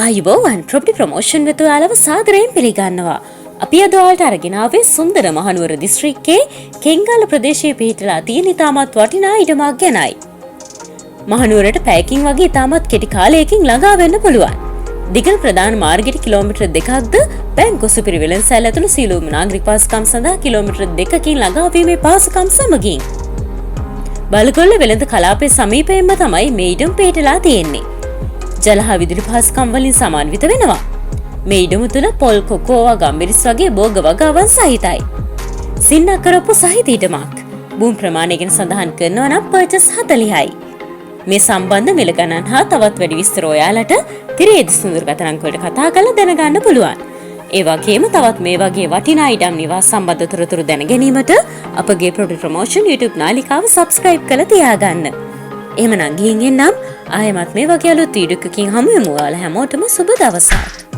ආයුබෝවන් property promotion වෙත ඔයාලව සාදරයෙන් පිළිගන්නවා. අපි අද ඔයාලට අරගෙන ආවේ සුන්දර මහනුවර දිස්ත්‍රික්කයේ කෙංගාල ප්‍රදේශයේ පිහිටලා තියෙන ඉතාමත් වටිනා ඉඩමක් ගැනයි. මහනුවරට පැයකින් වගේ ඉතාමත් කෙටි කාලයකින් ළඟා වෙන්න පුළුවන්. දිගල් ප්‍රධාන මාර්ගයට කිලෝමීටර් 2ක්ද බැංකු සුපිරිවෙළඳ සැල ඇතුළු සියලුම නාගරික පහසුකම් සඳහා කිලෝමීටර් 2කින් ළඟා වීමේ පහසුකම් සමගින් බලගොල්ල වෙළඳ කලාපයේ සමීපයෙන්ම තමයි මේ ඉඩම පිහිටලා තියෙන්නේ. ජල හා විදුලි පහසුකම් වලින් සමන්විත වෙනවා. මේ ඉඩම තුල පොල් කොකෝවා ගම්මිරිස් වගේ භෝග වගාවන් සහිතයි. සින්නක් කරපු සහිත ඉඩමක්. භූමි ප්‍රමාණය ගැන සඳහන් කරනවා නම් පර්චස් 40යි. මේ සම්බන්ධ මිල ගණන් හා තවත් වැඩි විස්තර ඔයාලට තිරේදි සුන්දරගත අංක වලට කතා කරලා දැනගන්න පුළුවන්. ඒ වගේම තවත් මේ වගේ වටිනා ඉඩම් නිවාස සම්බන්ධ තොරතුරු දැන ගැනීමට අපගේ ප්‍රොපර්ටි ප්‍රොමෝෂන් YouTube නාලිකාව subscribe කරලා තියාගන්න. එහෙමනම් ගිහින් එන්නම් ආයෙමත් මේ වගේ අලුත් වීඩියෝ එකකින් හමු වෙමු. ඔයාලා හැමෝටම සුබ දවසක්.